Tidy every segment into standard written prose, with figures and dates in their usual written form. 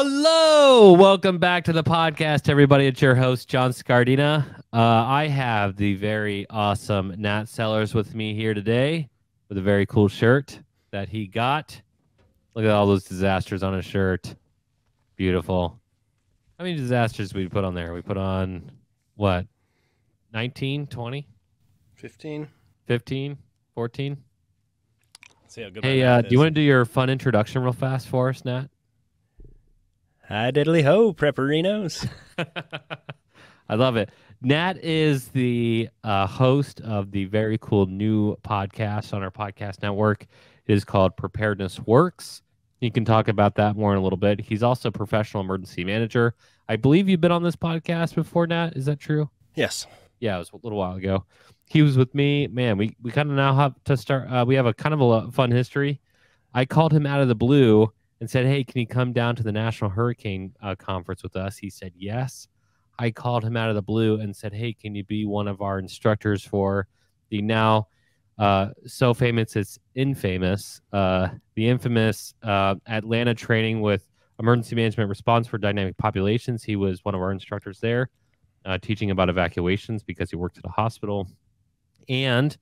Hello, welcome back to the podcast, everybody. It's your host, John Scardina. I have the very awesome Nat Sellers with me here today with a very cool shirt that he got. Look at all those disasters on his shirt. Beautiful. How many disasters we put on there? We put on, what, 19, 20? 15? 15, 14? See how good Hey, do you want to do your fun introduction real fast for us, Nat? Hi, diddly ho, Preparedness. I love it. Nat is the host of the very cool new podcast on our podcast network. It is called Preparedness Works. You can talk about that more in a little bit. He's also a professional emergency manager. I believe you've been on this podcast before, Nat. Is that true? Yes. Yeah, it was a little while ago. He was with me. Man, we kind of now have to start. We have a kind of a fun history. I called him out of the blue and said, hey, can you come down to the National Hurricane Conference with us? He said, yes. I called him out of the blue and said, hey, can you be one of our instructors for the now so famous it's infamous, the infamous Atlanta training with emergency management response for dynamic populations. He was one of our instructors there, teaching about evacuations because he worked at a hospital. And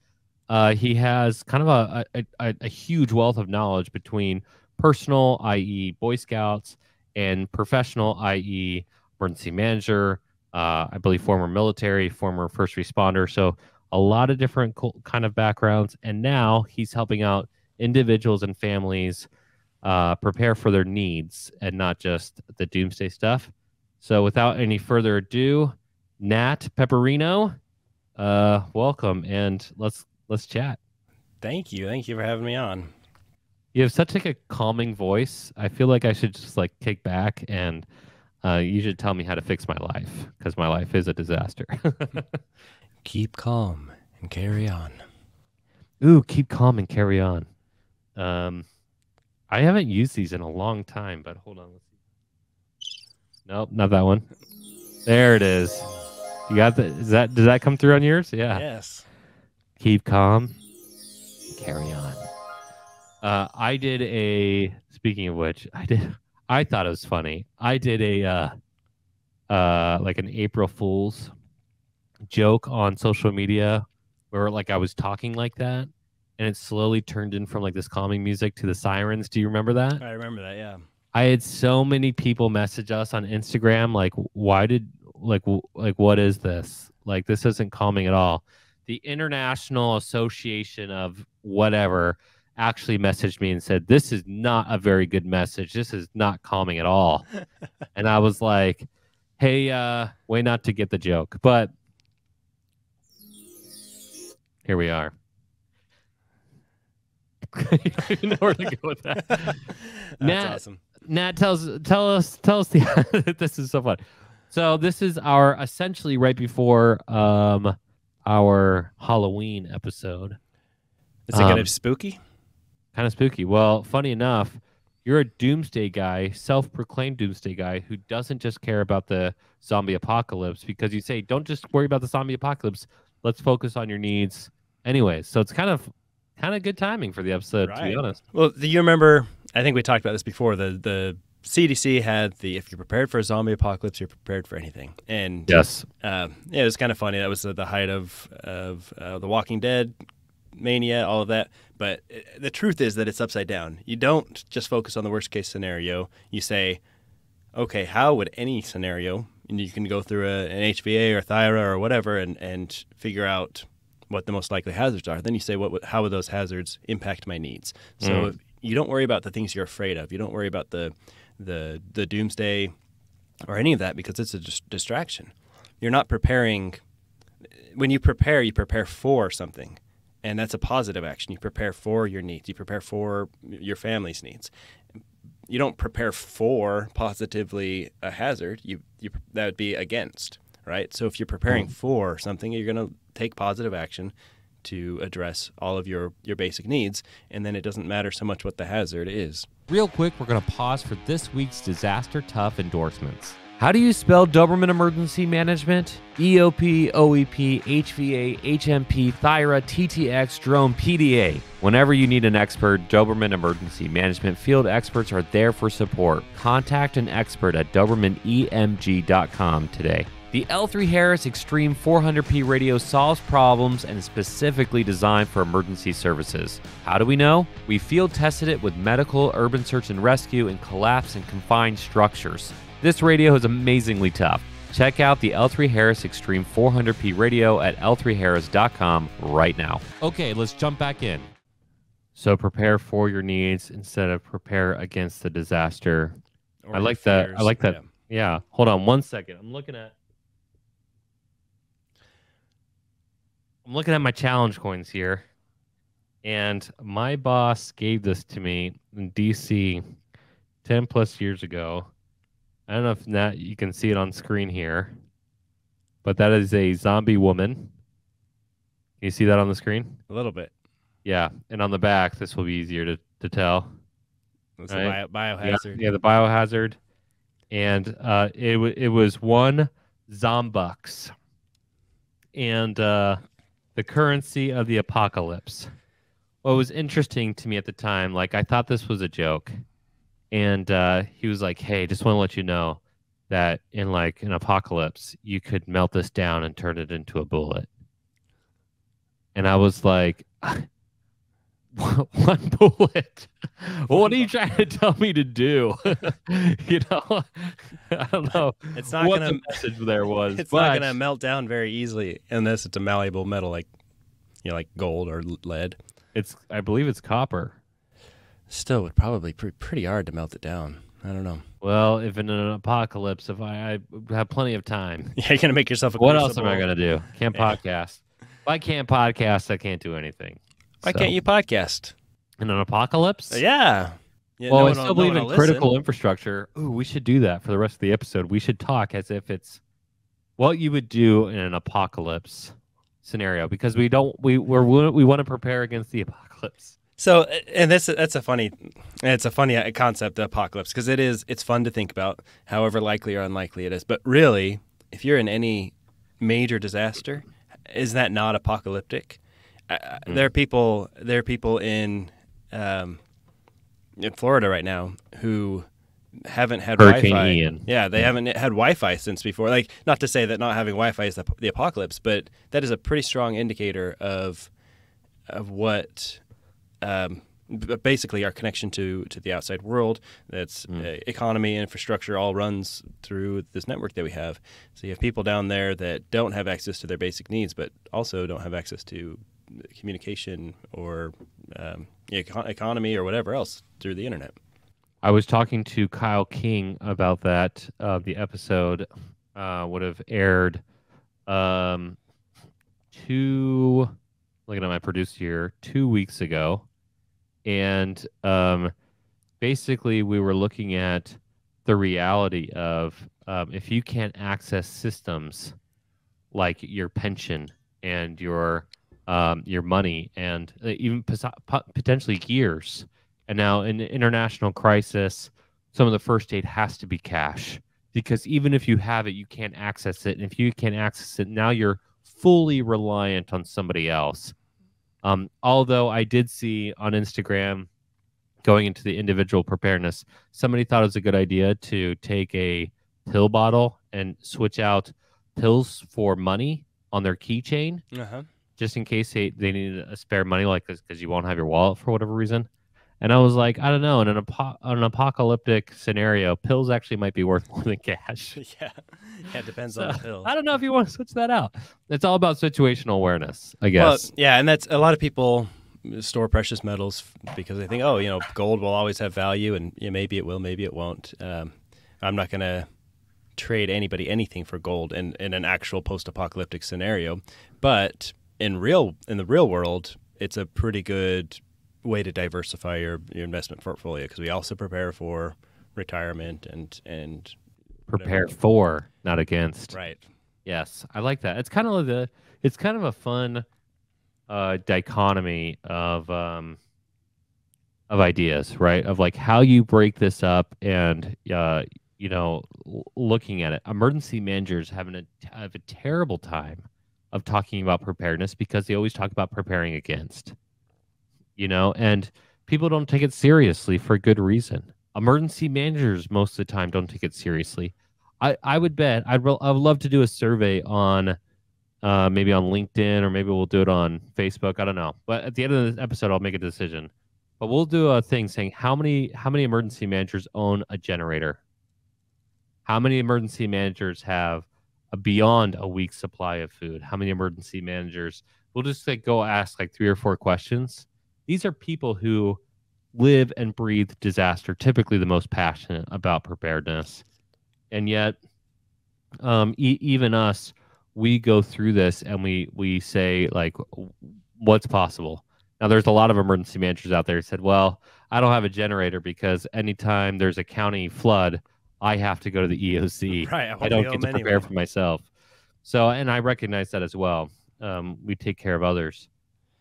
he has kind of a huge wealth of knowledge between personal, i.e. Boy Scouts, and professional, i.e. emergency manager, I believe former military, former first responder. So a lot of different kind of backgrounds. And now he's helping out individuals and families prepare for their needs and not just the doomsday stuff. So without any further ado, Nat Pepperino, welcome, and let's chat. Thank you. Thank you for having me on. You have such like a calming voice. I feel like I should just like kick back and you should tell me how to fix my life because my life is a disaster. Keep calm and carry on. Ooh, keep calm and carry on. I haven't used these in a long time, but hold on. Let's see. Nope, not that one. There it is. You got the, does that come through on yours? Yeah. Yes. Keep calm. Carry on. I did a, speaking of which, I thought it was funny. I did a, like an April Fool's joke on social media where like I was talking like that and it slowly turned in from like this calming music to the sirens. Do you remember that? I remember that, yeah. I had so many people message us on Instagram like, why did, like what is this? Like, this isn't calming at all. The International Association of whatever actually messaged me and said, this is not a very good message. This is not calming at all. And I was like, hey, way not to get the joke. But here we are. You don't even know where to go with that. That's awesome. Nat, tell us the this is so fun. So this is our essentially right before our Halloween episode. Is it kind of spooky? Kind of spooky. Well, funny enough, you're a doomsday guy, self-proclaimed doomsday guy who doesn't just care about the zombie apocalypse because you say, don't just worry about the zombie apocalypse. Let's focus on your needs anyways. So it's kind of good timing for the episode, to be honest. Well, do you remember, I think we talked about this before, the CDC had the, if you're prepared for a zombie apocalypse, you're prepared for anything. And yes, yeah, it was kind of funny. That was the height of The Walking Dead mania, all of that. But the truth is that it's upside down. You don't just focus on the worst case scenario. You say, okay, how would any scenario, and you can go through an HVA or thyra or whatever and figure out what the most likely hazards are. Then you say, how would those hazards impact my needs? So you don't worry about the things you're afraid of. You don't worry about the doomsday or any of that because it's a distraction. You're not preparing. When you prepare for something. And that's a positive action. You prepare for your needs. You prepare for your family's needs. You don't prepare for positively a hazard. That would be against, right? So if you're preparing for something, you're going to take positive action to address all of your basic needs, and then it doesn't matter so much what the hazard is. Real quick, we're going to pause for this week's Disaster Tough endorsements. How do you spell Doberman Emergency Management? EOP, OEP, HVA, HMP, Thyra, TTX, Drone, PDA. Whenever you need an expert, Doberman Emergency Management field experts are there for support. Contact an expert at DobermanEMG.com today. The L3 Harris Extreme 400p radio solves problems and is specifically designed for emergency services. How do we know? We field tested it with medical, urban search and rescue, and collapse and confined structures. This radio is amazingly tough. Check out the L3 Harris Extreme 400p radio at l3harris.com right now. Okay, let's jump back in. So prepare for your needs instead of prepare against the disaster. Or I like that. fears. I like that. Yeah. Hold on 1 second. I'm looking at my challenge coins here. And my boss gave this to me in DC 10 plus years ago. I don't know if Nat, you can see it on screen here, but that is a zombie woman. Can you see that on the screen? A little bit. Yeah, and on the back, this will be easier to tell. It's Right? a biohazard. Yeah, the biohazard, and it was one Zombucks, and the currency of the apocalypse. What was interesting to me at the time, like I thought this was a joke. And he was like, hey, just want to let you know that in like an apocalypse, you could melt this down and turn it into a bullet. And I was like, one bullet? What are you trying to tell me to do? You know, I don't know It's not what gonna. the message there was. It's but not gonna melt down very easily unless it's a malleable metal like, like gold or lead. I believe it's copper. Still, would probably be pretty hard to melt it down. I don't know. Well, if in an apocalypse, if I have plenty of time. Yeah, you're gonna make yourself a. What else am I crucible. going to do? Can't Yeah. podcast. If I can't podcast, I can't do anything. Why So, can't you podcast? in an apocalypse? Yeah. Yeah, Well, no I one still will- no believe one in will critical listen. infrastructure. Ooh, we should do that for the rest of the episode. We should talk as if it's what you would do in an apocalypse scenario, because we want to prepare against the apocalypse. So, and that's a funny concept, the apocalypse, because it's fun to think about, however likely or unlikely it is. But really, if you're in any major disaster, is that not apocalyptic? There are people in Florida right now who haven't had Hurricane Wi-Fi. Ian. Yeah, they haven't had Wi-Fi since before. Like, not to say that not having Wi-Fi is the apocalypse, but that is a pretty strong indicator of what. Basically our connection to the outside world. That's economy, infrastructure, all runs through this network that we have. So you have people down there that don't have access to their basic needs, but also don't have access to communication or economy or whatever else through the internet. I was talking to Kyle King about that. The episode would have aired looking at my producer here, 2 weeks ago. And basically, we were looking at the reality of if you can't access systems like your pension and your money and even potentially gears. And now in international crisis, some of the first aid has to be cash, because even if you have it, you can't access it. And if you can't access it, now you're fully reliant on somebody else. Although I did see on Instagram, going into the individual preparedness, somebody thought it was a good idea to take a pill bottle and switch out pills for money on their keychain, just in case they need a spare money like this, because you won't have your wallet for whatever reason. And I was like, I don't know, in an apocalyptic scenario, pills actually might be worth more than cash. Yeah, it depends on the pill. I don't know if you want to switch that out. It's all about situational awareness, I guess. Well, yeah, and that's a lot of people store precious metals because they think, gold will always have value, and maybe it will, maybe it won't. I'm not going to trade anybody anything for gold in an actual post-apocalyptic scenario, but in the real world, it's a pretty good way to diversify your investment portfolio, because we also prepare for retirement and prepare for, not against. Right. Yes, I like that. It's kind of a fun dichotomy of ideas, right? Of like how you break this up and looking at it, emergency managers have a terrible time of talking about preparedness because they always talk about preparing against, and people don't take it seriously for good reason. Emergency managers most of the time don't take it seriously. I would bet I would love to do a survey on maybe on LinkedIn, or maybe we'll do it on Facebook. I don't know. But at the end of the episode, I'll make a decision. But we'll do a thing saying how many emergency managers own a generator? How many emergency managers have beyond a week's supply of food? How many emergency managers? We'll just go ask 3 or 4 questions. These are people who live and breathe disaster, typically the most passionate about preparedness. And yet, even us, we go through this and we say, what's possible? Now, there's a lot of emergency managers out there who said, well, I don't have a generator because anytime there's a county flood, I have to go to the EOC. Right, I don't get to prepare for myself. So, and I recognize that as well. We take care of others.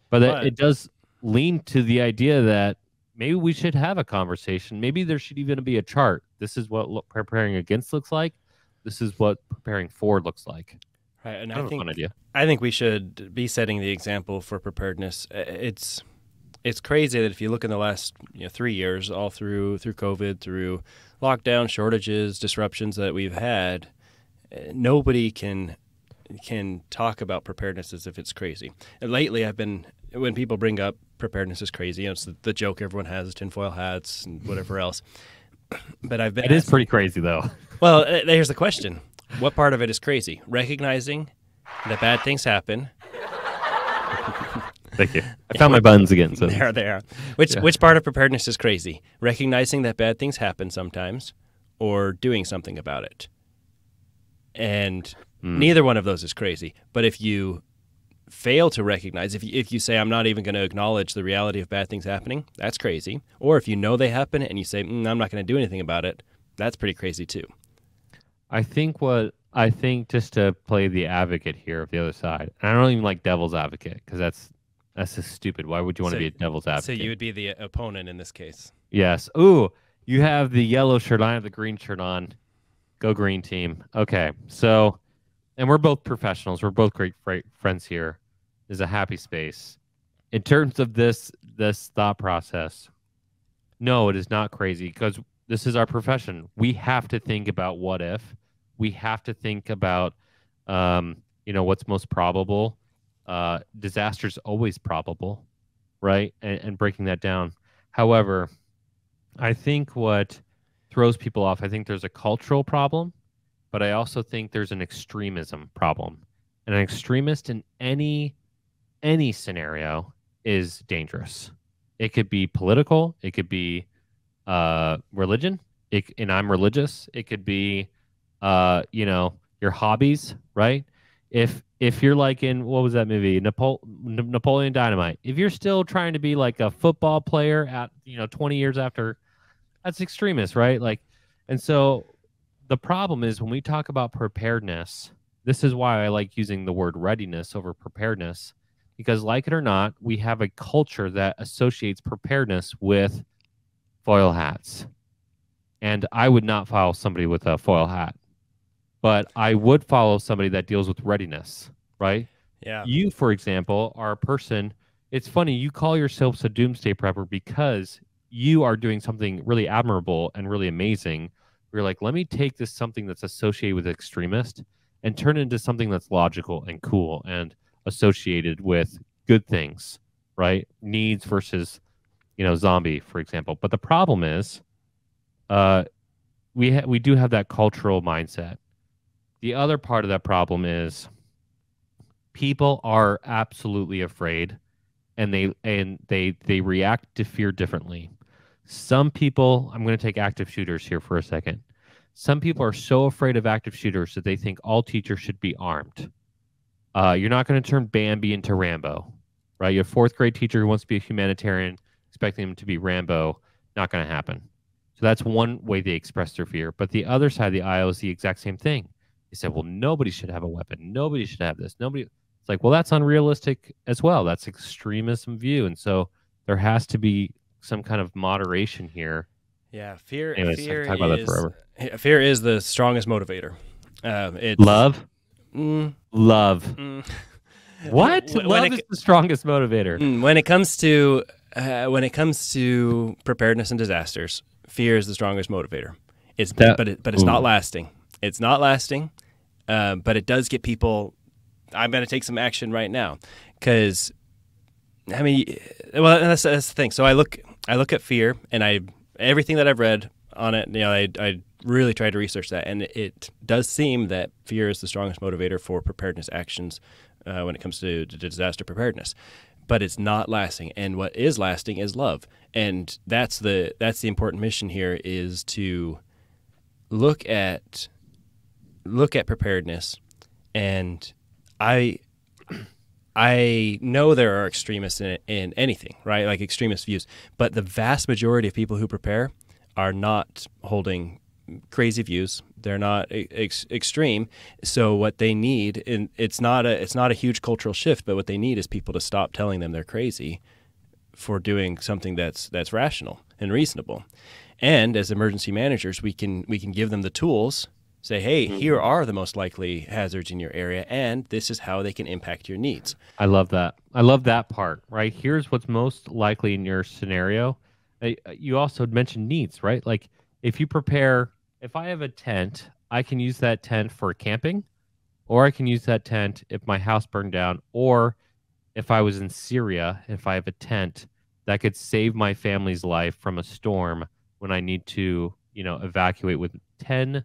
But it does lean to the idea that maybe we should have a conversation. Maybe there should even be a chart. This is what preparing against looks like. This is what preparing for looks like. Right, and kind of a fun idea. I think we should be setting the example for preparedness. It's crazy that if you look in the last 3 years, all through COVID, through lockdown, shortages, disruptions that we've had, nobody can talk about preparedness as if it's crazy. And lately, when people bring up preparedness is crazy, it's the joke everyone has, tinfoil hats and whatever else. But it is pretty crazy, though. Well, here's the question. What part of it is crazy? Recognizing that bad things happen. Thank you. I found my buttons again. So there they are. Which part of preparedness is crazy? Recognizing that bad things happen sometimes, or doing something about it. And neither one of those is crazy. But if you fail to recognize, if you say, I'm not even going to acknowledge the reality of bad things happening, that's crazy. Or if you know they happen and you say, I'm not going to do anything about it, that's pretty crazy too. I think just to play the advocate here of the other side, and I don't even like devil's advocate because that's just stupid. Why would you want to be a devil's advocate? So you would be the opponent in this case. Yes. Ooh, you have the yellow shirt on, I have the green shirt on. Go green team. Okay. So, and we're both professionals. We're both great friends here. There's a happy space. In terms of this thought process, no, it is not crazy because this is our profession. We have to think about what if. We have to think about, what's most probable. Disaster's always probable, right? And breaking that down. However, I think what throws people off, I think there's a cultural problem, but I also think there's an extremism problem. And an extremist in any scenario is dangerous. It could be political. It could be religion. And I'm religious. It could be, your hobbies, right? If you're like in, what was that movie? Napoleon Dynamite. If you're still trying to be like a football player at, 20 years after, that's extremist, right? And so the problem is when we talk about preparedness, this is why I like using the word readiness over preparedness, because like it or not, we have a culture that associates preparedness with foil hats. And I would not follow somebody with a foil hat, but I would follow somebody that deals with readiness, right? Yeah. You, for example, are a person. It's funny, you call yourself a doomsday prepper because you are doing something really admirable and really amazing. You're like, let me take this something that's associated with extremist and turn it into something that's logical and cool and associated with good things, right? Needs versus, zombie, for example. But the problem is, we do have that cultural mindset. The other part of that problem is people are absolutely afraid, and they react to fear differently. Some people, I'm going to take active shooters here for a second. Some people are so afraid of active shooters that they think all teachers should be armed. You're not going to turn Bambi into Rambo, right? You have a 4th grade teacher who wants to be a humanitarian, expecting him to be Rambo. Not going to happen. So that's one way they express their fear. But the other side of the aisle is the exact same thing. They said, well, nobody should have a weapon. Nobody should have this. Nobody. It's like, well, that's unrealistic as well. That's extremism view. And so there has to be some kind of moderation here. Yeah, fear. Anyways, fear I can talk about that forever. Fear is the strongest motivator. It's Love, mm, love. mm. What? When Love is the strongest motivator. when it comes to preparedness and disasters, fear is the strongest motivator. But it's not lasting. It's not lasting, but it does get people. I'm going to take some action right now, because I mean, well, that's the thing. So I look at fear, and everything that I've read on it. I really tried to research that, and it does seem that fear is the strongest motivator for preparedness actions when it comes to disaster preparedness. But it's not lasting, and what is lasting is love, and that's the important mission here, is to look at preparedness. And I know there are extremists in anything, right? Like extremist views, but the vast majority of people who prepare are not holding crazy views. They're not extreme. So what they need, and it's not a huge cultural shift, but what they need is people to stop telling them they're crazy for doing something that's rational and reasonable. And as emergency managers, we can give them the tools. Say, hey, here are the most likely hazards in your area, and this is how they can impact your needs. I love that. I love that part, right? Here's what's most likely in your scenario. You also mentioned needs, right? Like if you prepare, if I have a tent, I can use that tent for camping, or I can use that tent if my house burned down, or if I was in Syria, if I have a tent that could save my family's life from a storm when I need to, evacuate with 10,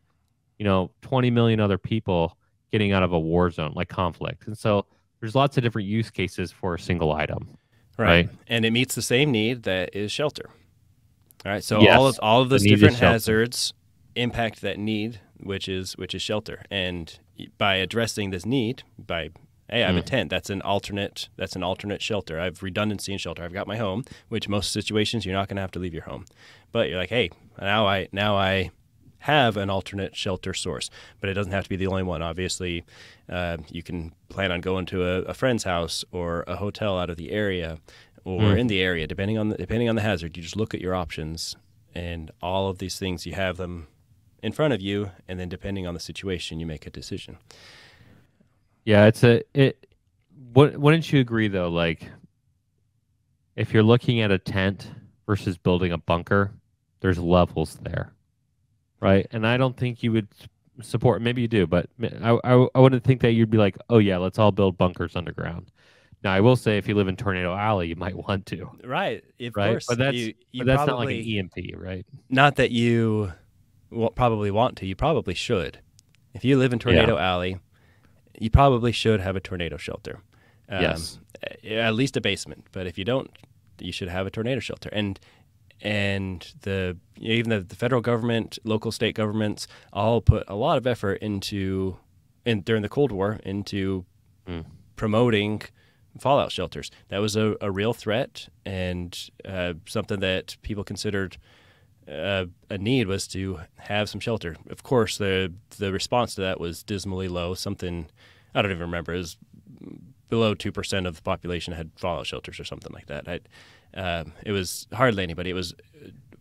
20 million other people getting out of a war zone, like conflict. And so there's lots of different use cases for a single item. Right. And it meets the same need that is shelter. All right. So Yes, all of those the need is different shelter. hazards impact that need, which is shelter. And by addressing this need, hey, I have a tent. That's an alternate shelter. I have redundancy in shelter. I've got my home, which most situations you're not going to have to leave your home. But you're like, hey, now I have an alternate shelter source, but it doesn't have to be the only one. Obviously, you can plan on going to a friend's house or a hotel out of the area, or in the area, depending on the hazard. You just look at your options, and all of these things, you have them in front of you, and then depending on the situation, you make a decision. Yeah, wouldn't you agree though? Like if you're looking at a tent versus building a bunker, there's levels there. Right. And I don't think you would support, maybe you do, but I wouldn't think that you'd be like, oh, yeah, let's all build bunkers underground. Now, I will say if you live in Tornado Alley, you might want to. Right. Of right? course. But that's, you but that's probably, not like an EMP, right? Not that you probably want to. You probably should. If you live in Tornado Alley, you probably should have a tornado shelter. Yes. At least a basement. But if you don't, you should have a tornado shelter. And even the federal government, local state governments, all put a lot of effort during the Cold War into promoting fallout shelters. That was a real threat, and something that people considered a need was to have some shelter. Of course, the response to that was dismally low. Something I don't even remember. It was below 2% of the population had fallout shelters or something like that. It was hardly anybody. It was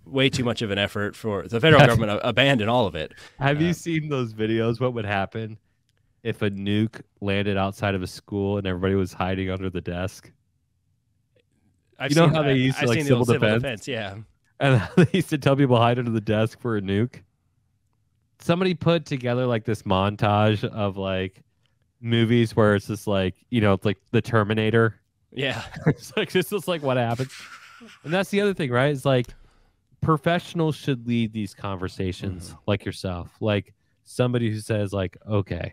way too much of an effort for the federal government abandoned all of it. Have you seen those videos? What would happen if a nuke landed outside of a school and everybody was hiding under the desk? I've seen how they used to like civil defense? Yeah. And they used to tell people hide under the desk for a nuke. Somebody put together like this montage of like movies where it's just like, it's like the Terminator. Yeah. It's like, this is like what happens. And that's the other thing, right? It's like professionals should lead these conversations like yourself. Like somebody who says like, okay,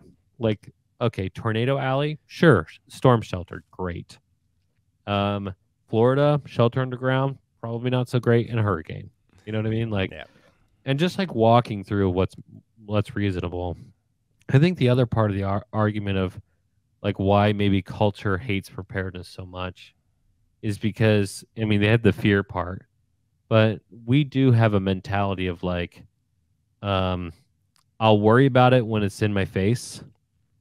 Tornado Alley, sure. Storm shelter, great. Florida, shelter underground, probably not so great in a hurricane. You know what I mean? Like, and just like walking through what's reasonable. I think the other part of the argument of like why maybe culture hates preparedness so much is because, I mean, they had the fear part, but we do have a mentality of like, I'll worry about it when it's in my face,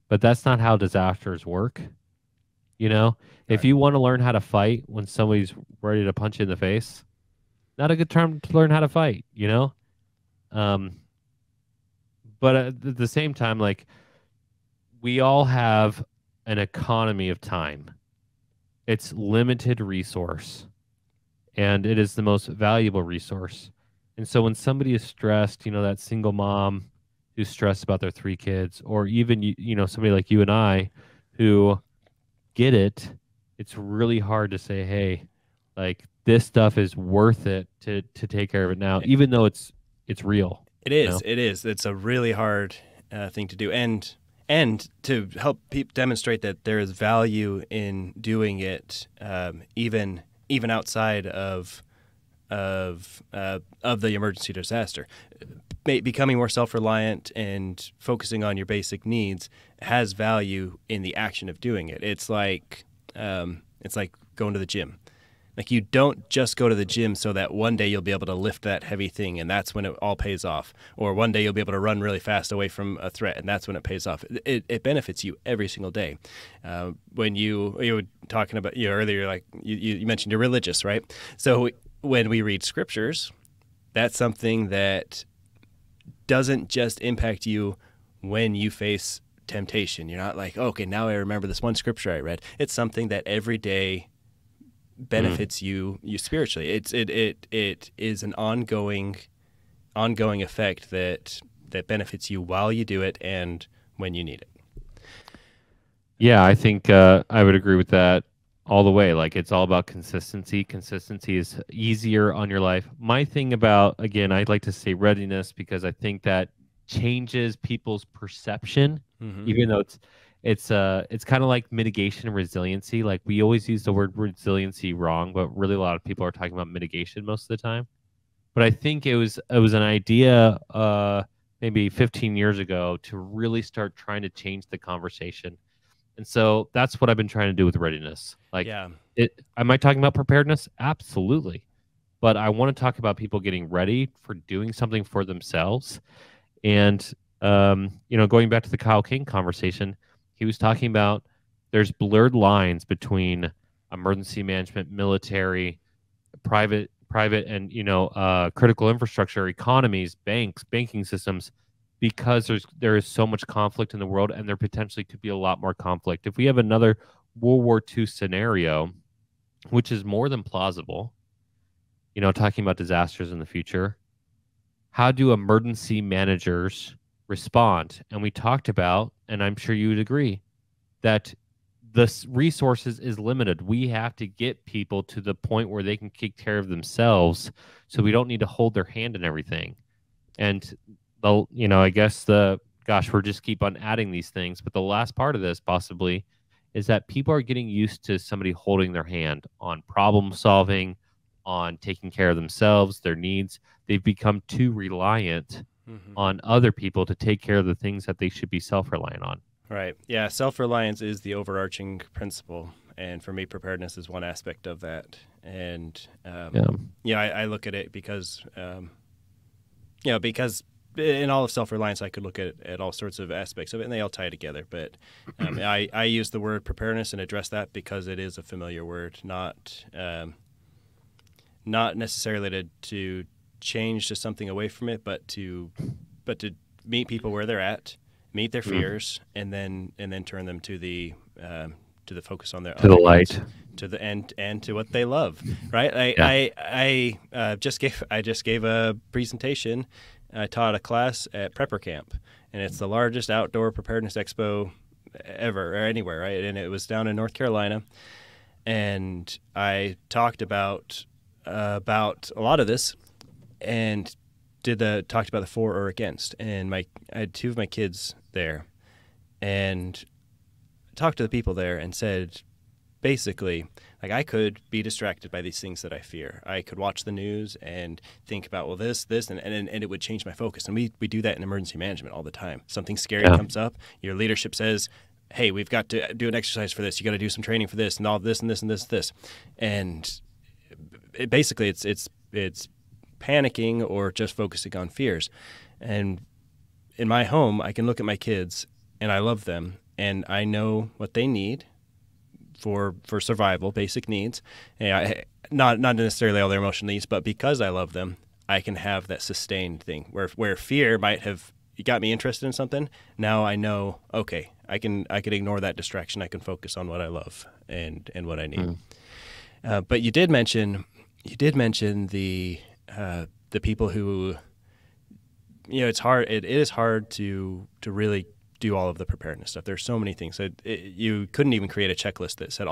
but that's not how disasters work. If you want to learn how to fight when somebody's ready to punch you in the face, not a good time to learn how to fight, But at the same time, like, we all have an economy of time. It's limited resource, and it is the most valuable resource. And so when somebody is stressed, that single mom who's stressed about their 3 kids, or even somebody like you and I who get it, it's really hard to say, hey, like, this stuff is worth it to take care of it now, even though it's real. It is. It is. It's a really hard thing to do, and to help demonstrate that there is value in doing it, even outside of the emergency disaster. Becoming more self-reliant and focusing on your basic needs has value in the action of doing it. It's like going to the gym. Like, you don't just go to the gym so that one day you'll be able to lift that heavy thing and that's when it all pays off. Or one day you'll be able to run really fast away from a threat and that's when it pays off. It benefits you every single day. When you were talking about earlier, like you mentioned you're religious, right? So when we read scriptures, that's something that doesn't just impact you when you face temptation. You're not like, okay, now I remember this one scripture I read. It's something that every day benefits you spiritually. It is an ongoing effect that benefits you while you do it and when you need it. Yeah, I think I would agree with that all the way. Like, it's all about consistency. Consistency is easier on your life. My thing about, again, I'd like to say readiness, because I think that changes people's perception, even though it's kind of like mitigation and resiliency. Like, we always use the word resiliency wrong, but really a lot of people are talking about mitigation most of the time. But I think it was an idea maybe 15 years ago to really start trying to change the conversation. And so that's what I've been trying to do with readiness. Like, am I talking about preparedness? Absolutely. But I want to talk about people getting ready for doing something for themselves. And, going back to the Kyle King conversation, he was talking about there's blurred lines between emergency management, military, private, and, critical infrastructure, economies, banks, banking systems, because there is so much conflict in the world, and there potentially could be a lot more conflict. If we have another World War II scenario, which is more than plausible, talking about disasters in the future, how do emergency managers respond? And we talked about, and I'm sure you would agree, that the resources is limited. We have to get people to the point where they can take care of themselves, so we don't need to hold their hand in everything. And I guess we're just keep on adding these things. But the last part of this possibly is that people are getting used to somebody holding their hand on problem solving, on taking care of themselves, their needs. They've become too reliant on other people to take care of the things that they should be self-reliant on. Right. Yeah. Self-reliance is the overarching principle. And for me, preparedness is one aspect of that. And, I look at it because in all of self-reliance, I could look at all sorts of aspects of it, and they all tie together. But I use the word preparedness and address that because it is a familiar word, not necessarily to change to something away from it, but to meet people where they're at, meet their fears, and then turn them to the focus on the light, to the end, and to what they love. Right. I just gave a presentation. I taught a class at Prepper Camp, and it's the largest outdoor preparedness expo ever or anywhere, right? And it was down in North Carolina, and I talked about a lot of this, and talked about the for or against. And I had 2 of my kids there, and talked to the people there and said, basically, like, I could be distracted by these things that I fear. I could watch the news and think about, well, this, and it would change my focus. And we do that in emergency management all the time. Something scary comes up. Your leadership says, hey, we've got to do an exercise for this. You got to do some training for this, and all this, and this, and this. And basically, it's panicking or just focusing on fears. And in my home, I can look at my kids, and I love them, and I know what they need for survival, basic needs. And not necessarily all their emotional needs, but because I love them, I can have that sustained thing where fear might have you got me interested in something. Now I know, okay, I can ignore that distraction. I can focus on what I love and what I need. But you did mention the people who, it's hard. It is hard to really do all of the preparedness stuff. There's so many things that you couldn't even create a checklist that said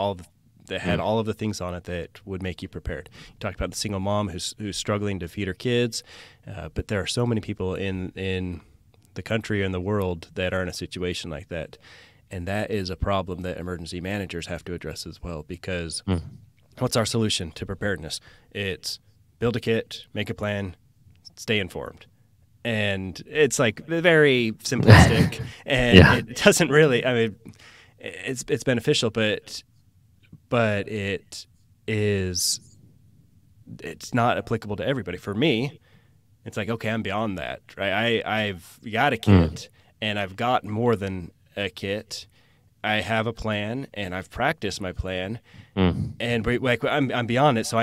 that had all of the things on it that would make you prepared. You talked about the single mom who's struggling to feed her kids, but there are so many people in the country and the world that are in a situation like that, and that is a problem that emergency managers have to address as well. Because what's our solution to preparedness? It's build a kit, make a plan, stay informed. And it's like very simplistic, and it doesn't really. I mean, it's beneficial, but it's not applicable to everybody. For me, it's like, okay, I'm beyond that, right? I've got a kit, and I've got more than a kit. I have a plan, and I've practiced my plan, and like I'm beyond it. So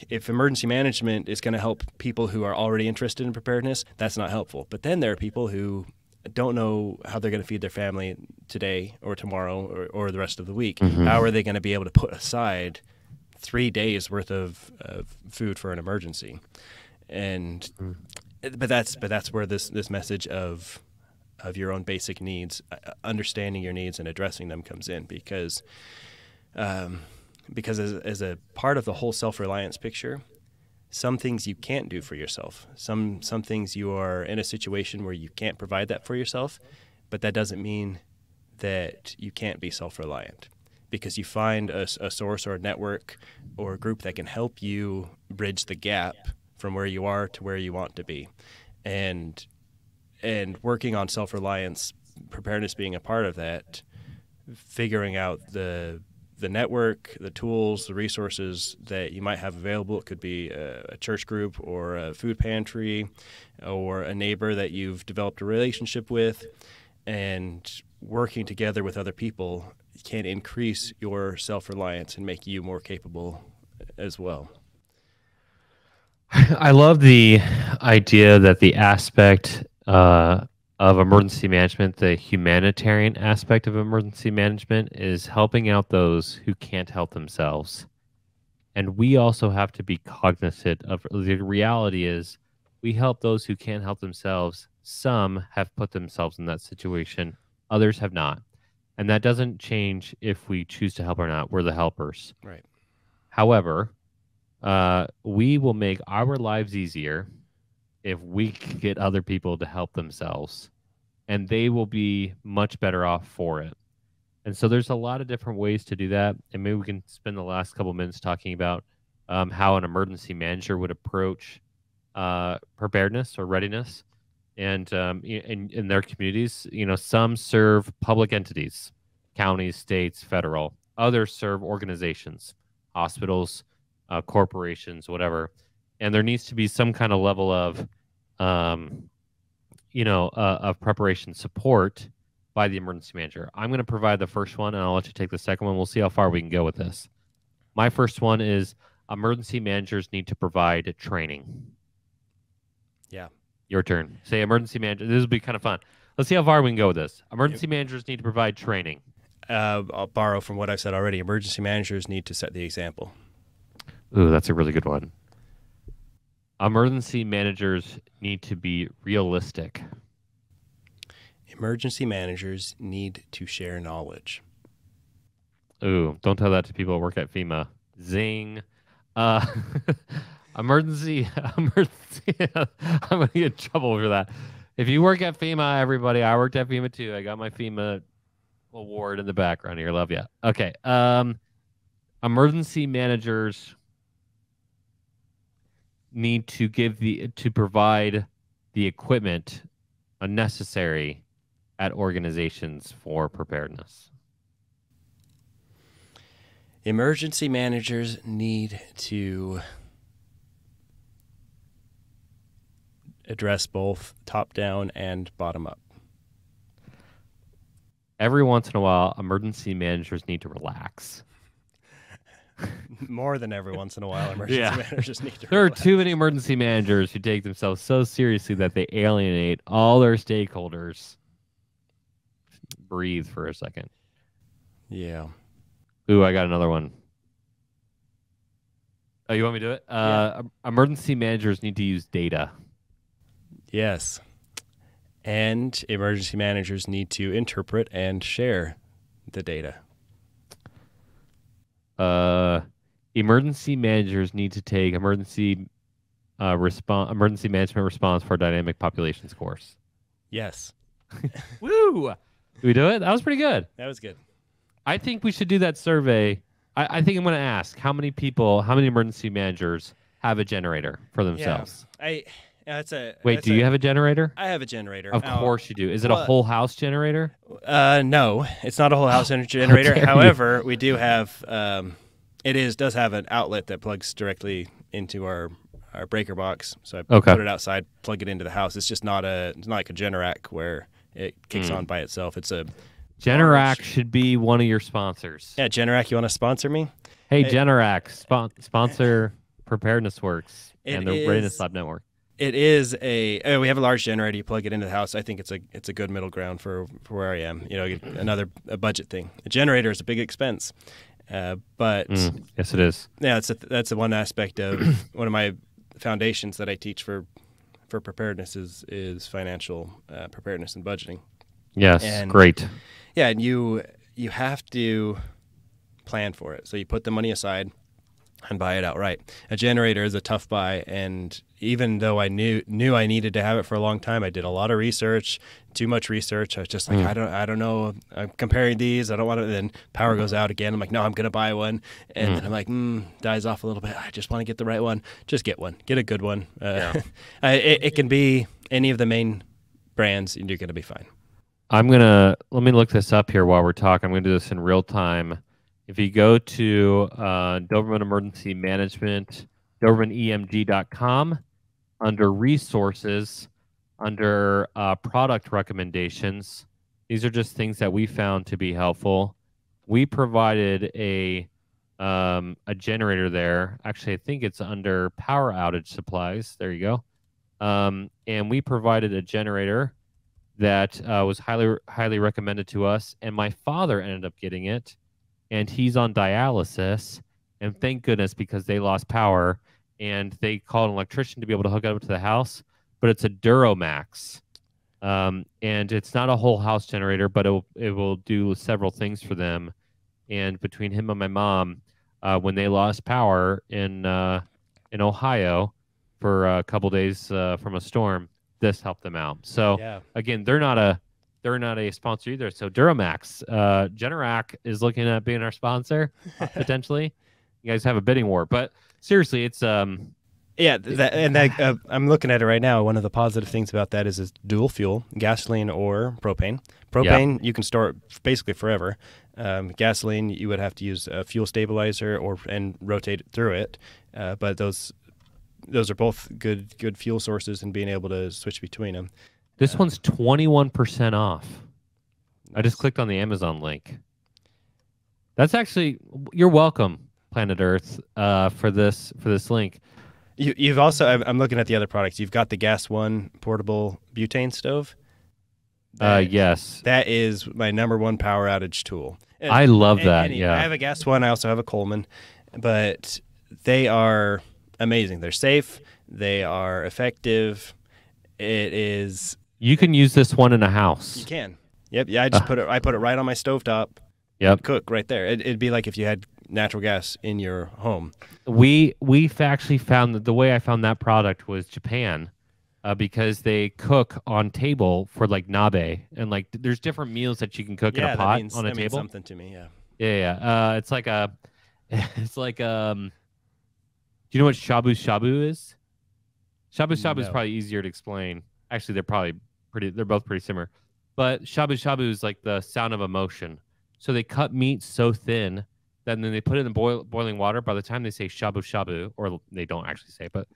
if emergency management is going to help people who are already interested in preparedness, that's not helpful. But then there are people who don't know how they're going to feed their family today or tomorrow or the rest of the week. How are they going to be able to put aside 3 days worth of food for an emergency? And but that's where this message of your own basic needs, understanding your needs and addressing them comes in, because as a part of the whole self-reliance picture, some things you can't do for yourself. Some things you are in a situation where you can't provide that for yourself, but that doesn't mean that you can't be self-reliant, because you find a source or a network or a group that can help you bridge the gap from where you are to where you want to be. And working on self-reliance, preparedness being a part of that, figuring out the network, the tools, the resources that you might have available. It could be a church group or a food pantry or a neighbor that you've developed a relationship with, and working together with other people can increase your self-reliance and make you more capable as well. I love the idea that the aspect of emergency management, the humanitarian aspect of emergency management, is helping out those who can't help themselves. And we also have to be cognizant of the reality is we help those who can't help themselves. Some have put themselves in that situation, others have not. And that doesn't change if we choose to help or not. We're the helpers. Right. However, we will make our lives easier if we can get other people to help themselves, and they will be much better off for it. And so there's a lot of different ways to do that. And maybe we can spend the last couple minutes talking about how an emergency manager would approach preparedness or readiness. And in their communities, some serve public entities, counties, states, federal. Others serve organizations, hospitals, corporations, whatever. And there needs to be some kind of level of, of preparation support by the emergency manager. I'm going to provide the first one, and I'll let you take the second one. We'll see how far we can go with this. My first one is emergency managers need to provide training. Yeah. Your turn. Say emergency manager. This will be kind of fun. Let's see how far we can go with this. Emergency managers need to provide training. I'll borrow from what I've said already. Emergency managers need to set the example. Ooh, that's a really good one. Emergency managers need to be realistic. Emergency managers need to share knowledge. Ooh, don't tell that to people who work at FEMA. Zing. Emergency. I'm going to get in trouble for that. If you work at FEMA, everybody, I worked at FEMA too. I got my FEMA award in the background here. Love you. Okay. Emergency managers need to provide the equipment necessary at organizations for preparedness. Emergency managers need to address both top-down and bottom-up. Every once in a while, emergency managers need to relax. More than every once in a while, emergency Yeah. managers need to There are relax. too many emergency managers who take themselves so seriously that they alienate all their stakeholders. Breathe for a second. Yeah. Ooh, I got another one. Oh, you want me to do it? Yeah. Emergency managers need to use data. Yes. And emergency managers need to interpret and share the data. Emergency managers need to take emergency management response for dynamic populations course. Yes. Woo! Did we do it? That was pretty good. That was good. I think we should do that survey. I think I'm going to ask how many emergency managers have a generator for themselves. Wait, Do you have a generator? I have a generator. Of course you do. Is it a whole house generator? No, it's not a whole house generator. However, we do have does have an outlet that plugs directly into our breaker box. So I put it outside, plug it into the house. It's just not like a Generac where it kicks on by itself. It's a Generac should be one of your sponsors. Yeah, Generac, you want to sponsor me? Hey, Generac, sponsor Preparedness Works and the Readiness Lab network. It is we have a large generator. You plug it into the house. I think it's a good middle ground for where I am. A budget thing. A generator is a big expense, but yes, it is. Yeah, that's the one aspect of one of my foundations that I teach for preparedness is financial preparedness and budgeting. Yes, great. Yeah, and you have to plan for it. So you put the money aside and buy it outright. A generator is a tough buy, and even though I knew I needed to have it for a long time, I did a lot of research, too much research. I was just like, I don't know. I'm comparing these. I don't want to. Then power goes out again. I'm like, no, I'm gonna buy one, and then I'm like, dies off a little bit. I just want to get the right one. Just get one. Get a good one. It can be any of the main brands, and you're gonna be fine. Let me look this up here while we're talking. I'm gonna do this in real time. If you go to Doberman Emergency Management, DobermanEMG.com, under resources, under product recommendations, these are just things that we found to be helpful. We provided a generator there. Actually, I think it's under power outage supplies. There you go. And we provided a generator that was highly recommended to us, and my father ended up getting it. And he's on dialysis, and thank goodness, because they lost power, and they called an electrician to be able to hook it up to the house. But it's a Duramax, and it's not a whole house generator, but it will do several things for them. And between him and my mom, when they lost power in Ohio for a couple days from a storm, this helped them out. So again, they're not a sponsor either. So Duramax, Generac is looking at being our sponsor potentially. You guys have a bidding war, but seriously, it's I'm looking at it right now. One of the positive things about that is it's dual fuel, gasoline or propane. Propane you can store basically forever. Gasoline you would have to use a fuel stabilizer and rotate through it. But those are both good fuel sources, and being able to switch between them. This one's 21% off. Nice. I just clicked on the Amazon link. That's actually, you're welcome, Planet Earth, for this link. You've also, I'm looking at the other products. You've got the Gas One portable butane stove. Yes. That is my #1 power outage tool. I love that. Yeah. I have a Gas One. I also have a Coleman, but they are amazing. They're safe. They are effective. It is. You can use this one in a house. You can. Yep. Yeah. I put it right on my stovetop. Yep. Cook right there. It'd be like if you had natural gas in your home. We've actually found that the way I found that product was Japan, because they cook on table for like nabe, and like there's different meals that you can cook in a pot on a table. Means something to me. Yeah. Yeah. It's like do you know what shabu shabu is? Shabu shabu is probably easier to explain. Actually, they're both pretty similar. But shabu shabu is like the sound of emotion. So they cut meat so thin that then they put it in boiling water. By the time they say shabu shabu, or they don't actually say, but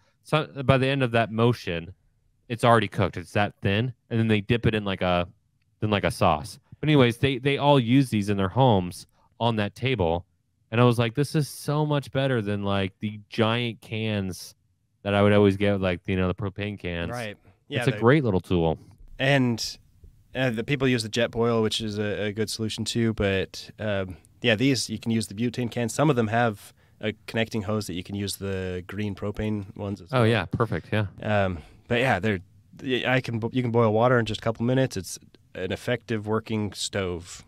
by the end of that motion, it's already cooked. It's that thin, and then they dip it in like a sauce. But anyways, they all use these in their homes on that table, And I was like, this is so much better than like the giant cans that I would always get, like, the propane cans. Right. Yeah. It's a great little tool. And the people use the jet boil, which is a good solution too. But yeah, these you can use the butane cans. Some of them have a connecting hose that you can use the green propane ones as well. Oh yeah, perfect. Yeah. But yeah, you can boil water in just a couple minutes. It's an effective working stove.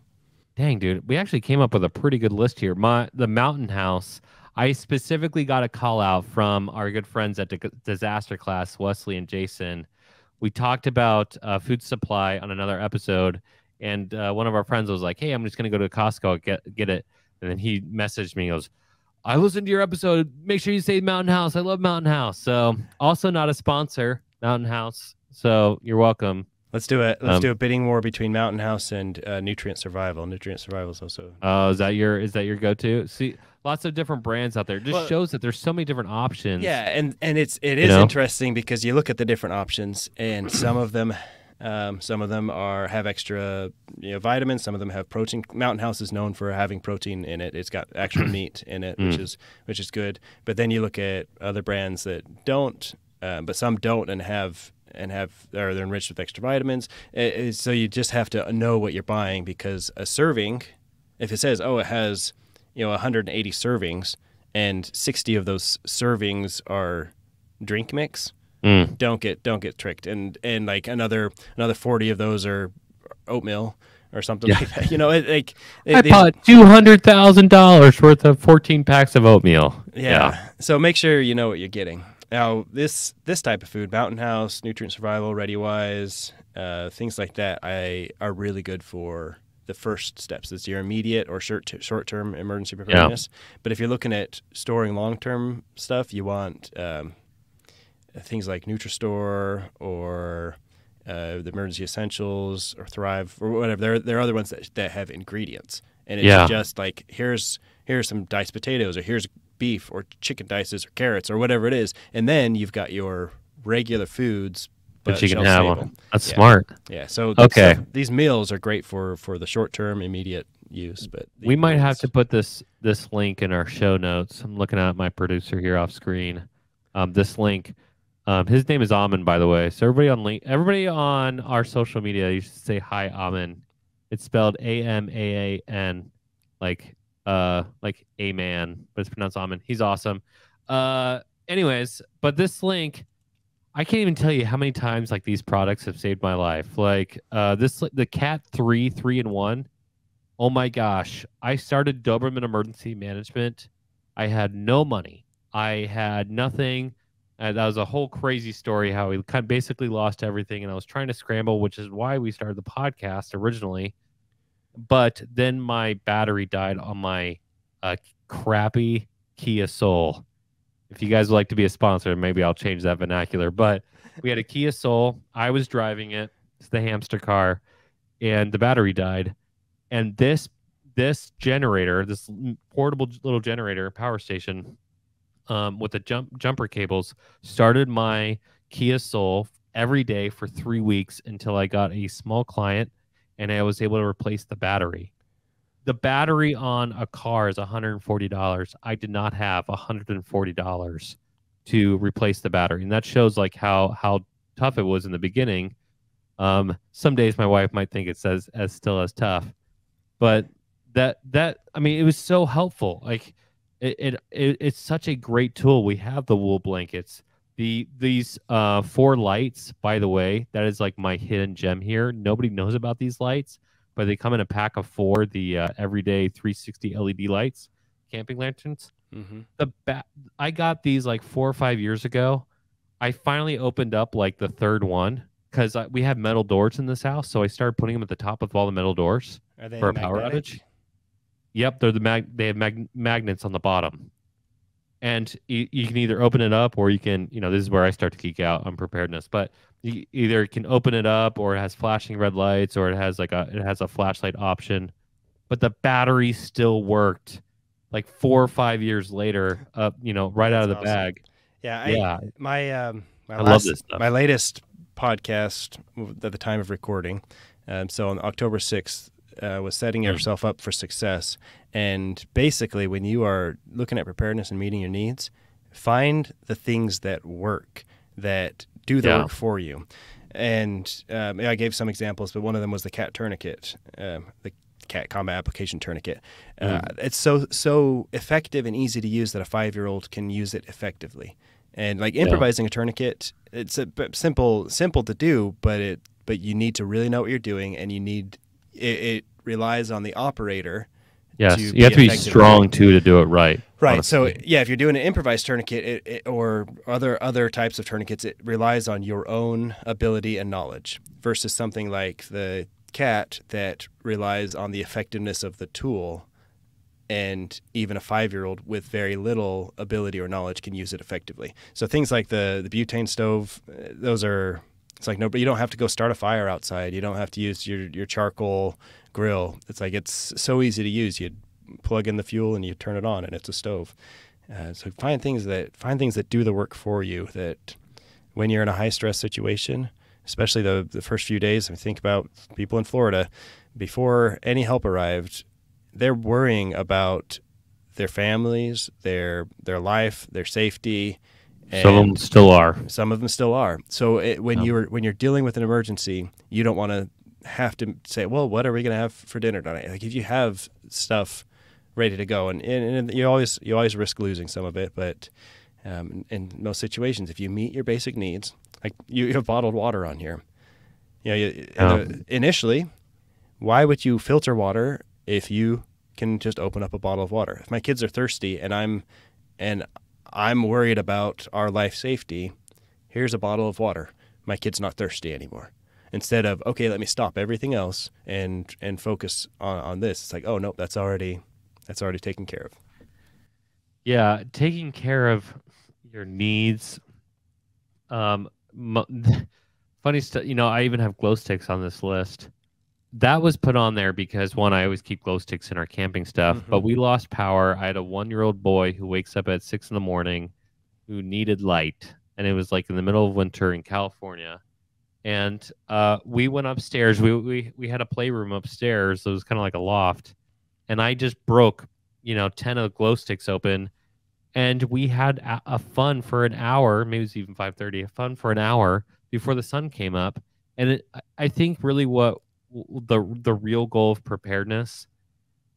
Dang, dude, we actually came up with a pretty good list here. The Mountain House. I specifically got a call out from our good friends at Disaster Class, Wesley and Jason. We talked about food supply on another episode, and one of our friends was like, "Hey, I'm just gonna go to Costco get it." And then he messaged me. He goes, "I listened to your episode. Make sure you say Mountain House. I love Mountain House." So, also not a sponsor, Mountain House. So you're welcome. Let's do it. Let's do a bidding war between Mountain House and Nutrient Survival. Nutrient Survival is also. Is that your go-to? See, lots of different brands out there. It just shows that there's so many different options. Yeah, and it is interesting because you look at the different options, and some of them have extra vitamins. Some of them have protein. Mountain House is known for having protein in it. It's got actual meat in it, which is good. But then you look at other brands that don't, but some don't and they're enriched with extra vitamins. So you just have to know what you're buying, because a serving, if it says, it has 180 servings and 60 of those servings are drink mix, don't get tricked. And like another 40 of those are oatmeal or something like that. I bought $200,000 worth of 14 packs of oatmeal. Yeah. So make sure you know what you're getting. Now, this type of food, Mountain House, Nutrient Survival, ReadyWise, things like that, are really good for the first steps. It's your immediate or short-term emergency preparedness. Yeah. But if you're looking at storing long-term stuff, you want things like NutriStore or the Emergency Essentials or Thrive or whatever. There are other ones that have ingredients, and it's just like here's some diced potatoes, or here's beef or chicken dices or carrots or whatever it is, and then you've got your regular foods but you can have them. That's smart. Yeah. So these meals are great for the short-term, immediate use. But we might have to put this link in our show notes. I'm looking at my producer here off screen. This link. His name is Amin, by the way. So everybody on our social media, you should say hi, Amin. It's spelled Amaan, like a man, but it's pronounced Amin. He's awesome. Anyways, but this link, I can't even tell you how many times like these products have saved my life. Like the Cat 3-in-1. Oh my gosh. I started Doberman Emergency Management. I had no money. I had nothing. That was a whole crazy story how we kind of basically lost everything, and I was trying to scramble, which is why we started the podcast originally. But then my battery died on my crappy Kia Soul. If you guys would like to be a sponsor, maybe I'll change that vernacular. But we had a Kia Soul. I was driving it. It's the hamster car. And the battery died. And this generator, this portable little generator, power station, with the jumper cables, started my Kia Soul every day for 3 weeks until I got a small client and I was able to replace the battery. The battery on a car is $140. I did not have $140 to replace the battery. And that shows like how tough it was in the beginning. Some days my wife might think it's as still as tough. But that I mean, it was so helpful. Like it's such a great tool. We have the wool blankets. These 4 lights, by the way, that is like my hidden gem here. Nobody knows about these lights, but they come in a pack of 4, the everyday 360 LED lights, camping lanterns. Mm-hmm. I got these like 4 or 5 years ago. I finally opened up like the 3rd one because we have metal doors in this house, so I started putting them at the top of all the metal doors for a power outage. Yep, they have magnets on the bottom. And you can either open it up or you can, this is where I start to geek out on preparedness, but you either can open it up or it has flashing red lights or it has a flashlight option, but the battery still worked like 4 or 5 years later, right out of the bag. Yeah. I love this stuff. My latest podcast at the time of recording. So on October 6th, was setting yourself up for success. And basically, when you are looking at preparedness and meeting your needs, find the things that work, that do the work for you. And I gave some examples, but one of them was the cat tourniquet, the cat combat application tourniquet. It's so effective and easy to use that a 5-year-old can use it effectively. And like improvising a tourniquet, it's simple to do, but you need to really know what you're doing, and it relies on the operator. Yes, you have to be strong too to do it right. Right. Honestly. So yeah, if you're doing an improvised tourniquet or other types of tourniquets, it relies on your own ability and knowledge versus something like the cat that relies on the effectiveness of the tool. And even a 5-year-old with very little ability or knowledge can use it effectively. So things like the butane stove, it's like, no, but you don't have to go start a fire outside. You don't have to use your charcoal grill. It's like, it's so easy to use. You plug in the fuel and you turn it on and it's a stove. So find things that do the work for you, that when you're in a high stress situation, especially the first few days, I think about people in Florida, before any help arrived, they're worrying about their families, their life, their safety. Some of them still are. Some of them still are. So when you're dealing with an emergency, you don't want to have to say, well, what are we going to have for dinner tonight? Like, if you have stuff ready to go, and you always risk losing some of it, but in most situations, if you meet your basic needs, like you have bottled water on here. Initially, why would you filter water if you can just open up a bottle of water? If my kids are thirsty and I'm worried about our life safety, here's a bottle of water. My kid's not thirsty anymore. Instead of, okay, let me stop everything else and focus on this. It's like, oh no, that's already taken care of. Yeah, taking care of your needs. Funny stuff. I even have glow sticks on this list. That was put on there because, one, I always keep glow sticks in our camping stuff, but we lost power. I had a 1-year-old boy who wakes up at 6 a.m. who needed light, and it was like in the middle of winter in California. And we went upstairs. We had a playroom upstairs, so it was kind of like a loft, and I just broke 10 of the glow sticks open, and we had a fun for an hour, maybe it was even 5:30, a fun for an hour before the sun came up. And I think really what the real goal of preparedness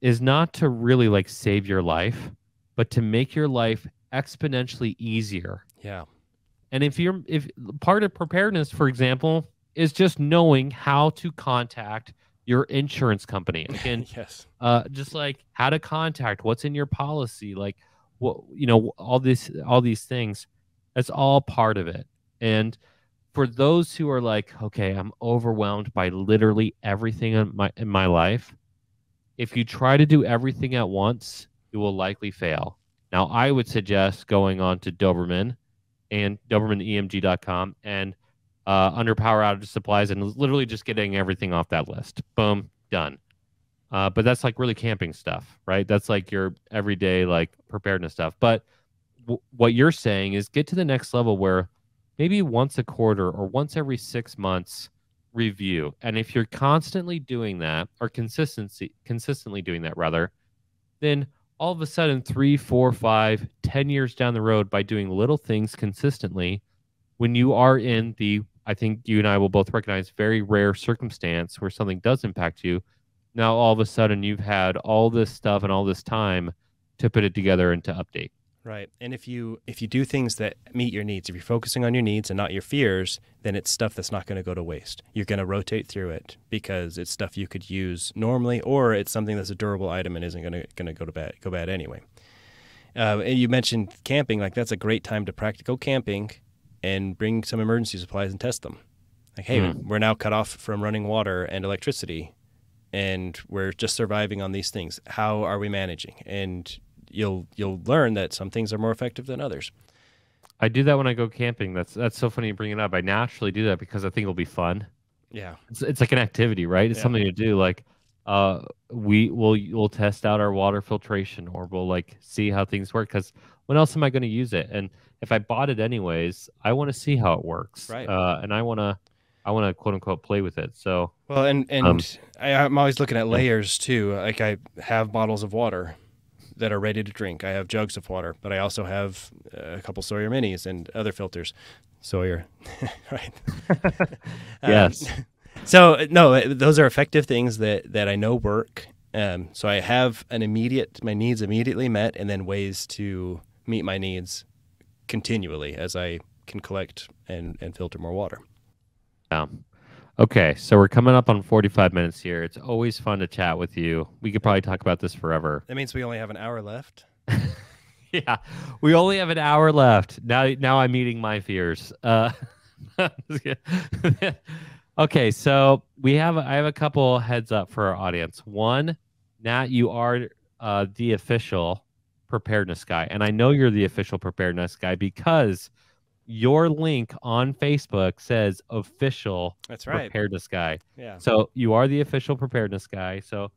is not to really like save your life, but to make your life exponentially easier. Yeah. And if part of preparedness, for example, is just knowing how to contact your insurance company. Again, yes. Just like how to contact, what's in your policy, like what, all these things, that's all part of it. And for those who are like, okay, I'm overwhelmed by literally everything in my life, if you try to do everything at once, you will likely fail. Now, I would suggest going on to Doberman and DobermanEMG.com and under power outage supplies and literally just getting everything off that list. Boom, done. But that's like really camping stuff, right? That's like your everyday like preparedness stuff. But what you're saying is get to the next level where maybe once a quarter or once every 6 months review. And if you're constantly doing that, or consistently doing that rather, then all of a sudden 3, 4, 5, 10 years down the road, by doing little things consistently, when you are in the, I think you and I will both recognize, very rare circumstance where something does impact you, now all of a sudden you've had all this stuff and all this time to put it together and to update. Right. And if you do things that meet your needs, if you're focusing on your needs and not your fears, then it's stuff that's not going to go to waste. You're going to rotate through it because it's stuff you could use normally, or it's something that's a durable item and isn't going to go bad anyway. And you mentioned camping. Like, that's a great time to go camping and bring some emergency supplies and test them. Like, hey, we're now cut off from running water and electricity, and we're just surviving on these things. How are we managing? And you'll learn that some things are more effective than others. I do that when I go camping. That's so funny you bring it up. I naturally do that because I think it'll be fun. Yeah, it's like an activity, right? It's something to do. Like, we'll test out our water filtration, or we'll like see how things work. Because when else am I going to use it? And if I bought it anyways, I want to see how it works. Right. And I want I want to quote unquote play with it. So Well, I'm always looking at yeah. layers too. Like I have bottles of water that are ready to drink. I have jugs of water, but I also have a couple Sawyer minis and other filters. Sawyer, right? Yes. So no, those are effective things that I know work. So I have my needs immediately met, and then ways to meet my needs continually as I can collect and filter more water. Yeah. Okay, so we're coming up on 45 minutes here. It's always fun to chat with you. We could probably talk about this forever. That means we only have an hour left. Yeah, we only have an hour left. Now I'm meeting my fears. Okay, so I have a couple heads up for our audience. One, Nat, you are the official preparedness guy, and I know you're the official preparedness guy because your link on Facebook says official That's right. preparedness guy. Yeah. So you are the official preparedness guy. So,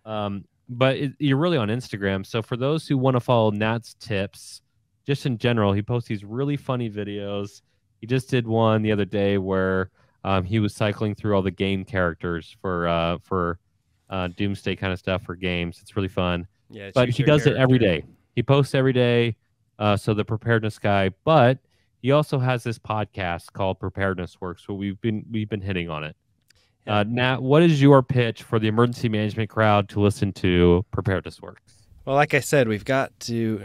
but you're really on Instagram. So for those who want to follow Nat's tips, just in general, he posts these really funny videos. He just did one the other day where he was cycling through all the game characters for Doomsday kind of stuff for games. It's really fun. Yeah. But he does it every day. He posts every day. So the preparedness guy, but he also has this podcast called Preparedness Works, so we've been hitting on it. Yeah. Nat, what is your pitch for the emergency management crowd to listen to Preparedness Works? Well, like I said, we've got to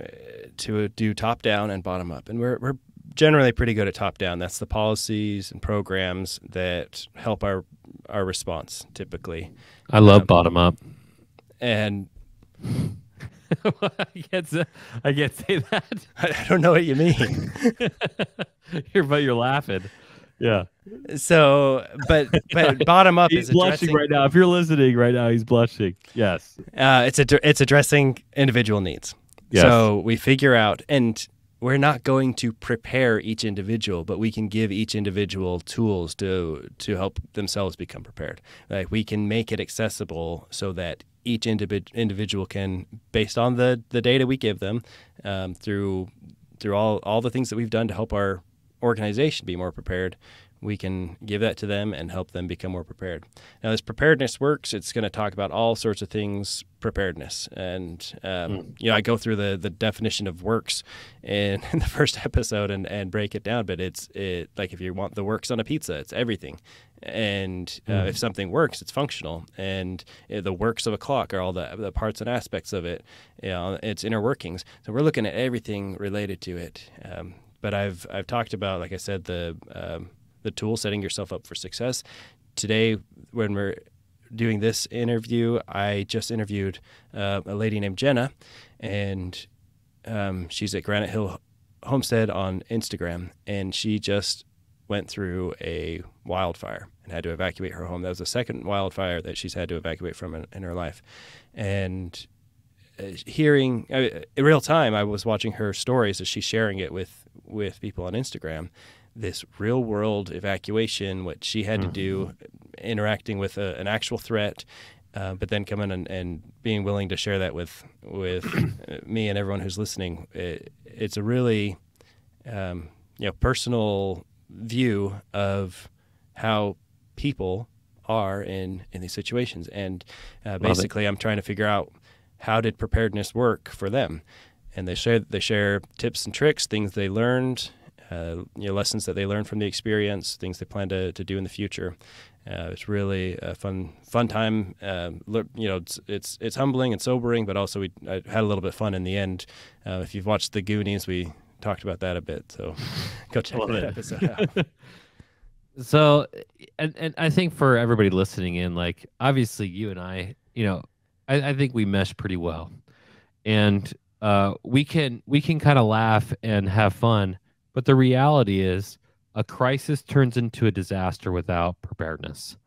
do top down and bottom up, and we're generally pretty good at top down. That's the policies and programs that help our response typically. I love bottom up. And I can't say that. I don't know what you mean. But you're laughing. Yeah. So, but bottom up he's is blushing right now. If you're listening right now, he's blushing. Yes. It's addressing individual needs. Yes. So we figure out, and we're not going to prepare each individual, but we can give each individual tools to help themselves become prepared. Like we can make it accessible so that each individual can, based on the data we give them, through all the things that we've done to help our organization be more prepared, we can give that to them and help them become more prepared. Now, this Preparedness Works, it's going to talk about all sorts of things preparedness. And, I go through the definition of works in the first episode and break it down. But it's like if you want the works on a pizza, it's everything. And if something works, it's functional. And the works of a clock are all the parts and aspects of it. Its inner workings. So we're looking at everything related to it. But I've talked about, like I said, the tool, setting yourself up for success. Today, when we're doing this interview, I just interviewed a lady named Jenna, and she's at Granite Hill Homestead on Instagram, and she just went through a wildfire and had to evacuate her home. That was the second wildfire that she's had to evacuate from in her life. And hearing in real time, I was watching her stories as she's sharing it with people on Instagram, this real world evacuation, what she had to do, interacting with an actual threat, but then coming and being willing to share that with me and everyone who's listening. It's a really personal view of how people are in these situations. And basically, I'm trying to figure out, how did preparedness work for them? And they share tips and tricks, things they learned, lessons that they learned from the experience, things they plan to do in the future. It's really a fun time. It's humbling and sobering, but also I had a little bit of fun in the end. If you've watched The Goonies, we talked about that a bit, so go check that episode out. So, and I think for everybody listening in, like obviously you and I think we mesh pretty well, and we can kind of laugh and have fun, but the reality is a crisis turns into a disaster without preparedness,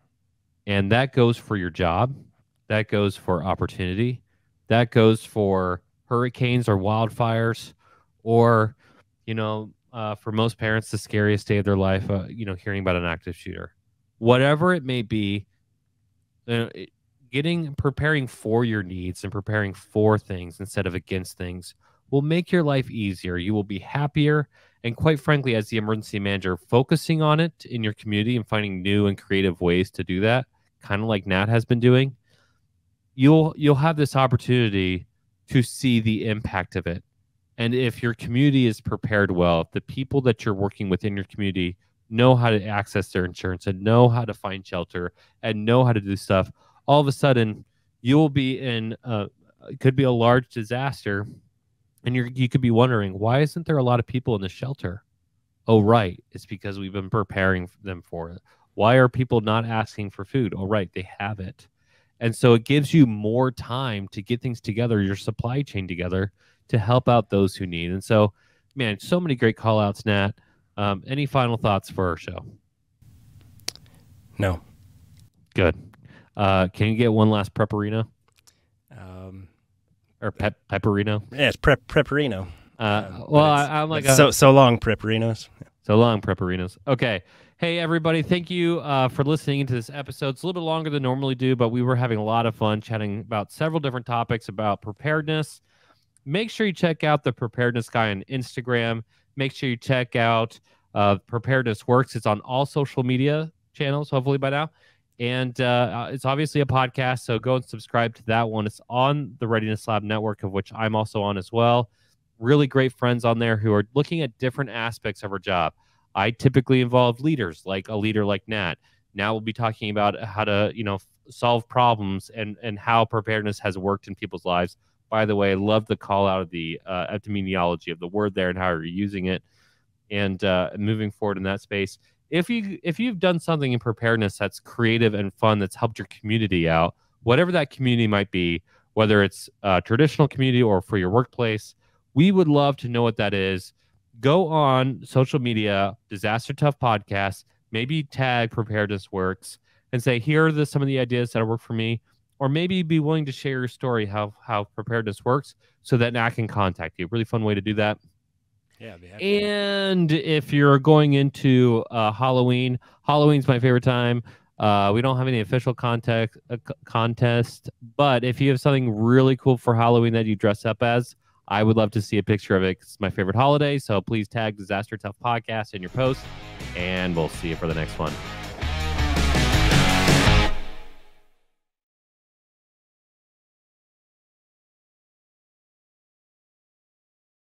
and that goes for your job, that goes for opportunity, that goes for hurricanes or wildfires, or for most parents, the scariest day of their life, hearing about an active shooter, whatever it may be. Preparing for your needs and preparing for things instead of against things will make your life easier. You will be happier And quite frankly, as the emergency manager, focusing on it in your community and finding new and creative ways to do that, kind of like Nat has been doing, you'll have this opportunity to see the impact of it. And if your community is prepared well, if the people that you're working with in your community know how to access their insurance and know how to find shelter and know how to do stuff, all of a sudden you'll be in it could be a large disaster, and you could be wondering, why isn't there a lot of people in the shelter? Oh, right, it's because we've been preparing them for it. Why are people not asking for food? Oh, right, they have it. And so it gives you more time to get things together, your supply chain together, to help out those who need. And so, man, so many great call outs, Nat. Any final thoughts for our show? No. Good. Can you get one last Preparino? Or Pepperino? Yeah, it's Preparino. Well, I'm like so long, Preparinos. So long, Preparinos. Okay. Hey, everybody. Thank you for listening to this episode. It's a little bit longer than normally do, but we were having a lot of fun chatting about several different topics about preparedness. Make sure you check out the Preparedness Guy on Instagram. Make sure you check out Preparedness Works. It's on all social media channels, hopefully by now. And it's obviously a podcast, so go and subscribe to that one. It's on the Readiness Lab network, of which I'm also on as well. Really great friends on there who are looking at different aspects of our job. I typically involve leaders, like a leader like Nat. Now we'll be talking about how to, solve problems and how preparedness has worked in people's lives. By the way, I love the call out of the etymology of the word there and how you're using it, and moving forward in that space. If you've done something in preparedness that's creative and fun, that's helped your community out, whatever that community might be, whether it's a traditional community or for your workplace, we would love to know what that is. Go on social media, Disaster Tough Podcast, maybe tag Preparedness Works and say, here are some of the ideas that work for me. Or maybe be willing to share your story, how preparedness works, so that Nat can contact you. Really fun way to do that. Yeah, I'd be happy. And if you're going into Halloween, Halloween's my favorite time. We don't have any official contest, but if you have something really cool for Halloween that you dress up as, I would love to see a picture of it. It's my favorite holiday, so please tag Disaster Tough Podcast in your post, and we'll see you for the next one.